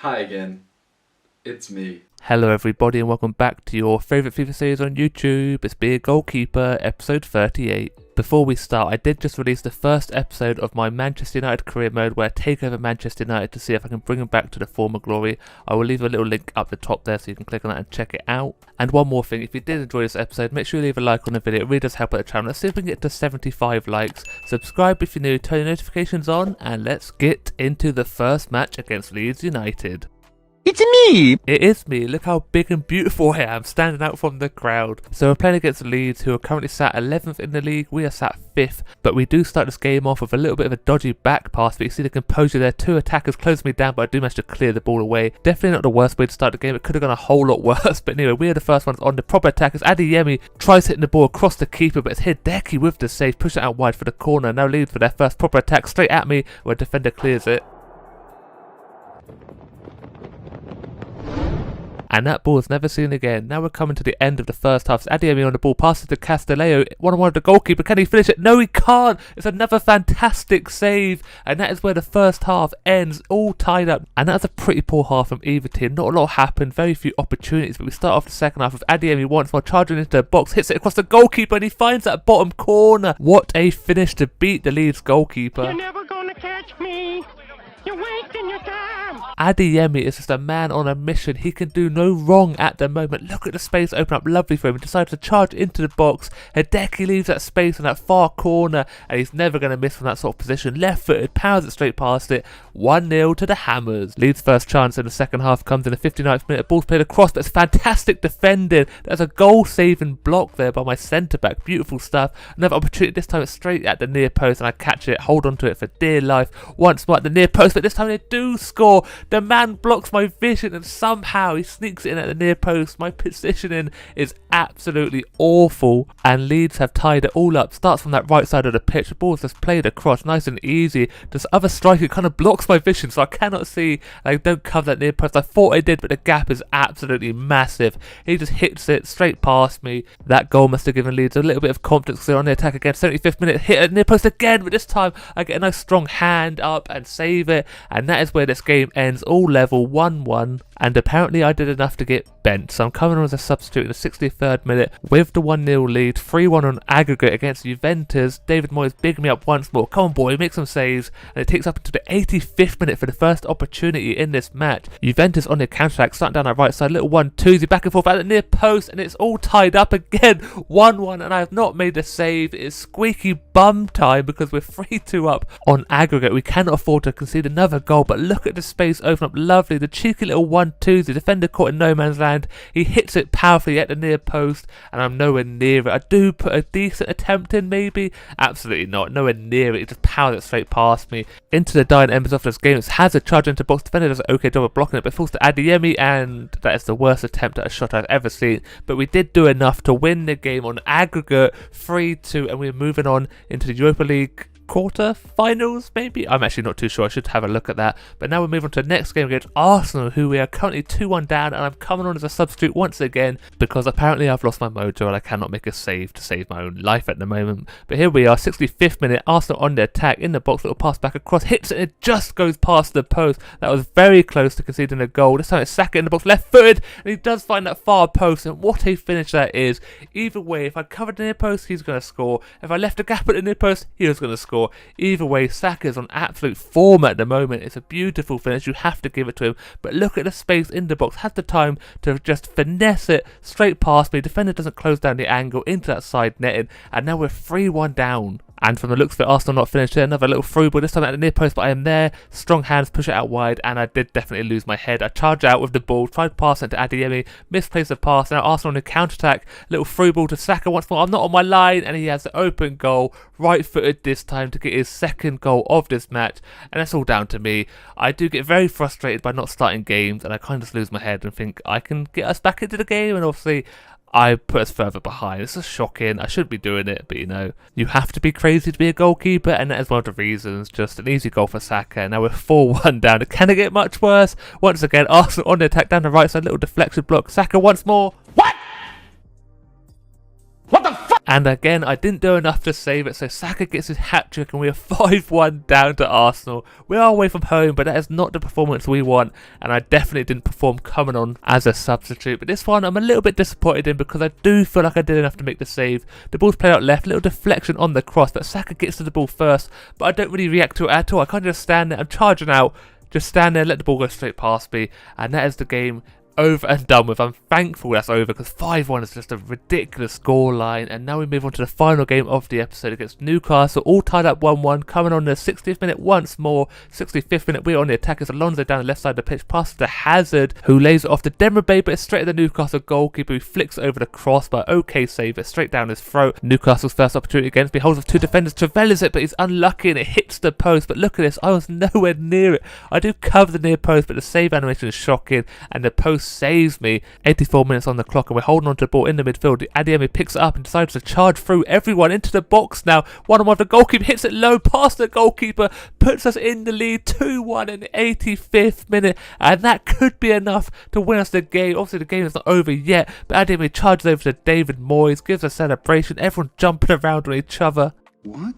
Hi again, it's me. Hello everybody and welcome back to your favourite FIFA series on YouTube. It's Be a Goalkeeper, episode 38. Before we start, I did just release the first episode of my Manchester United career mode where I take over Manchester United to see if I can bring them back to the former glory. I will leave a little link up the top there so you can click on that and check it out. And one more thing, if you did enjoy this episode, make sure you leave a like on the video. It really does help out the channel. Let's see if we can get to 75 likes. Subscribe if you're new, turn your notifications on, and let's get into the first match against Leeds United. It's me! It is me. Look how big and beautiful I am, standing out from the crowd. So we're playing against Leeds, who are currently sat 11th in the league. We are sat 5th, but we do start this game off with a little bit of a dodgy back pass. But you see the composure there. Two attackers close me down, but I do manage to clear the ball away. Definitely not the worst way to start the game. It could have gone a whole lot worse. But anyway, we are the first ones on the proper attackers. Adeyemi tries hitting the ball across the keeper, but it's Hideki with the save. Push it out wide for the corner. Now Leeds for their first proper attack straight at me, where a defender clears it. And that ball is never seen again. Now we're coming to the end of the first half. Adeyemi on the ball, passes to Castelleo, one-on-one with the goalkeeper. Can he finish it? No, he can't. It's another fantastic save. And that is where the first half ends, all tied up. And that's a pretty poor half from either team. Not a lot happened, very few opportunities. But we start off the second half with Adeyemi once more charging into the box, hits it across the goalkeeper, and he finds that bottom corner. What a finish to beat the Leeds goalkeeper. You're never gonna catch me! You're wasting your time! Adeyemi is just a man on a mission. He can do no wrong at the moment. Look at the space open up lovely for him. He decides to charge into the box. Hideki leaves that space in that far corner, and he's never going to miss from that sort of position. Left-footed, powers it straight past it. 1-0 to the Hammers. Leeds' first chance in the second half comes in the 59th minute. Ball's played across, but it's fantastic defending. There's a goal-saving block there by my centre-back. Beautiful stuff. Another opportunity. This time it's straight at the near post, and I catch it, hold on to it for dear life. Once more at the near post, but this time they do score. The man blocks my vision and somehow he sneaks it in at the near post. My positioning is absolutely awful, and Leeds have tied it all up. Starts from that right side of the pitch. The ball's just played across nice and easy. This other striker kind of blocks my vision, so I cannot see. I don't cover that near post. I thought I did, but the gap is absolutely massive. He just hits it straight past me. That goal must have given Leeds a little bit of confidence because they're on the attack again. 75th minute, hit at near post again, but this time I get a nice strong hand up and save it, and that is where this game ends. All level, 1-1, and apparently I did enough to get bent, so I'm coming on as a substitute in the 63rd minute with the 1-0 lead. 3-1 on aggregate against Juventus. David Moyes bigging me up once more. Come on boy, make some saves, and it takes up into the 85th minute for the first opportunity in this match. Juventus on the counter-attack, starting down that right side, little 1-2, back and forth at the near post, and it's all tied up again. 1-1, and I have not made a save. It's squeaky bum time because we're 3-2 up on aggregate. We cannot afford to concede another goal, but look at the space open up lovely. The cheeky little 1-2, the defender caught in no man's land. He hits it powerfully at the near post, and I'm nowhere near it. I do put a decent attempt in, maybe. Absolutely not. Nowhere near it. It just powers it straight past me. Into the dying embers of this game. It has a charge into box. Defender does an okay job of blocking it, but falls to Adeyemi, and that is the worst attempt at a shot I've ever seen. But we did do enough to win the game on aggregate 3-2, and we're moving on into the Europa League quarter-finals, maybe? I'm actually not too sure. I should have a look at that. But now we're moving on to the next game against Arsenal, who we are currently 2-1 down, and I'm coming on as a substitute once again because apparently I've lost my mojo and I cannot make a save to save my own life at the moment. But here we are, 65th minute, Arsenal on the attack, in the box, little pass back across, hits it, and it just goes past the post. That was very close to conceding a goal. This time it's Saka in the box, left-footed, and he does find that far post, and what a finish that is. Either way, if I covered the near post, he's going to score. If I left a gap at the near post, he was going to score. Either way, Saka's on absolute form at the moment. It's a beautiful finish. You have to give it to him. But look at the space in the box. Has the time to just finesse it straight past me. Defender doesn't close down the angle into that side netting. And now we're 3-1 down. And from the looks of it, Arsenal not finished here. Another little through ball, this time at the near post, but I am there. Strong hands, push it out wide, and I did definitely lose my head. I charge out with the ball, tried to pass it to Adeyemi, misplaced the pass. Now Arsenal on the counter-attack, little through ball to Saka once more. I'm not on my line, and he has the open goal, right-footed this time to get his second goal of this match. And that's all down to me. I do get very frustrated by not starting games, and I kind of just lose my head and think I can get us back into the game, and obviously I put us further behind. This is shocking. I shouldn't be doing it, but you know, you have to be crazy to be a goalkeeper, and that is one of the reasons. Just an easy goal for Saka. Now we're 4-1 down. Can it get much worse? Once again, Arsenal on the attack down the right side, little deflection block. Saka once more. What? And again, I didn't do enough to save it, so Saka gets his hat-trick and we are 5-1 down to Arsenal. We are away from home, but that is not the performance we want, and I definitely didn't perform coming on as a substitute. But this one I'm a little bit disappointed in because I do feel like I did enough to make the save. The ball's played out left, little deflection on the cross, but Saka gets to the ball first, but I don't really react to it at all. I can't just stand there, I'm charging out, just stand there, let the ball go straight past me, and that is the game over and done with. I'm thankful that's over because 5-1 is just a ridiculous scoreline. And now we move on to the final game of the episode against Newcastle, all tied up 1-1, coming on the 60th minute once more. 65th minute, we're on the attack as Alonso down the left side of the pitch, passes to Hazard, who lays it off to Demirbay, but it's straight at the Newcastle goalkeeper, who flicks over the crossbar. Okay save, it straight down his throat. Newcastle's first opportunity against me, holds off two defenders, Trevellas it, but he's unlucky and it hits the post. But look at this, I was nowhere near it. I do cover the near post, but the save animation is shocking and the post saves me. 84 minutes on the clock and we're holding on to the ball in the midfield. Adeyemi picks it up and decides to charge through everyone into the box now. One-on-one, the goalkeeper hits it low past the goalkeeper, puts us in the lead 2-1 in the 85th minute, and that could be enough to win us the game. Obviously the game is not over yet, but Adeyemi charges over to David Moyes, gives a celebration, everyone jumping around on each other. What?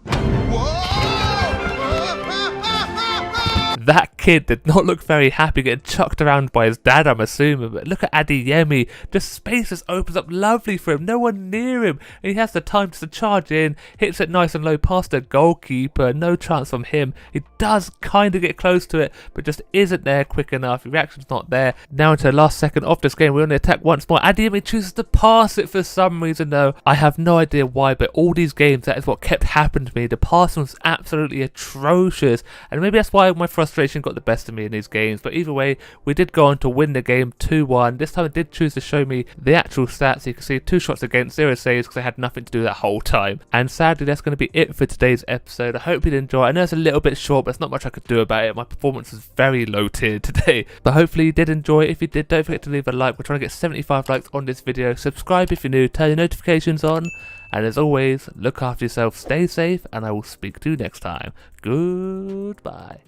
That kid did not look very happy getting chucked around by his dad, I'm assuming. But look at Adeyemi. Just space just opens up lovely for him. No one near him. And he has the time to charge in. Hits it nice and low past the goalkeeper. No chance from him. He does kind of get close to it, but just isn't there quick enough. The reaction's not there. Now into the last second of this game. We're on the attack once more. Adeyemi chooses to pass it for some reason though. I have no idea why, but all these games, that is what kept happening to me. The passing was absolutely atrocious. And maybe that's why my frustration got the best of me in these games. But either way, we did go on to win the game 2-1. This time it did choose to show me the actual stats. You can see 2 shots against, 0 saves, because I had nothing to do that whole time. And sadly, that's going to be it for today's episode. I hope you did enjoy it. I know it's a little bit short, but there's not much I could do about it. My performance was very low tier today. But hopefully you did enjoy it. If you did, don't forget to leave a like. We're trying to get 75 likes on this video. Subscribe if you're new, turn your notifications on. And as always, look after yourself, stay safe, and I will speak to you next time. Goodbye.